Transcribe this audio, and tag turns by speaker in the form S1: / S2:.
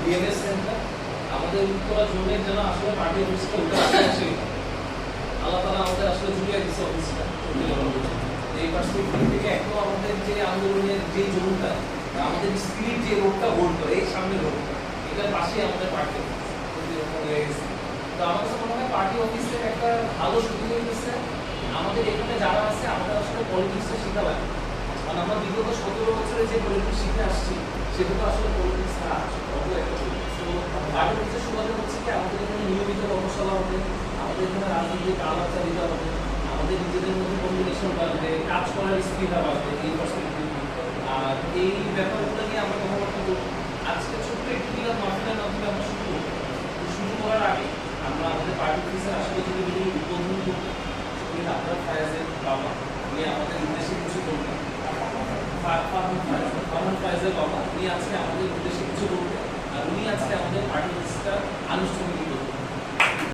S1: BNS centre আমাদের উত্তরা জোনের যেন আসলে পার্টি অফিসটা উঠে আসে। আল্লাহ তাআলা আমাদের আসলে জুড়ে দিচ্ছে অফিসটা এই পার্সপেক্টিভ থেকে এখন আমাদের যে আন্দোলনের যে জোনটা আমাদের স্পিরিট যে রোডটা হোল্ড করে এই সামনে রোড এটার পাশে আমাদের পার্টি হয়ে গেছে। তো আমার কাছে মনে হয় পার্টি অফিসের একটা ভালো সুবিধা হয়েছে আমাদের এখানে যারা আছে আমরা আসলে পলিটিক্সটা শিখা লাগে। কারণ আমরা বিগত 17 বছরে যে পলিটিক্স শিখে আসছি সেটা তো আসলে পলিটিক্স না অত একটা পলিটিক্স। তো পার্টি অফিসের সুবিধা হচ্ছে কি আমাদের এখানে নিয়মিত কর্মশালা হবে, আমাদের এখানে রাজনৈতিক আলাপচারিতা হবে, আমাদের নিজেদের মধ্যে কম্বিনেশন বাড়বে, কাজ করার স্পিডটা বাড়বে এই পার্সপেক্টিভ। আর এই ব্যাপারগুলো নিয়ে আমরা কথাবার্তা বলবো। আজকে ছোট্ট একটু মিলাদ মাহফিলের মাধ্যমে আমরা শুরু করবো। শুরু করার আগে আমরা আমাদের পার্টি অফিসের আসলে যদি উদ্বোধন করবো আপনার ফায়াজের বাবা উনি আমাদের উদ্দেশ্যে কিছু বলবেন। ফারহান ফায়াজের বাবা উনি আজকে আমাদের উদ্দেশ্যে কিছু বলবেন আর উনি আজকে আমাদের পার্টি অফিসটা আনুষ্ঠানিক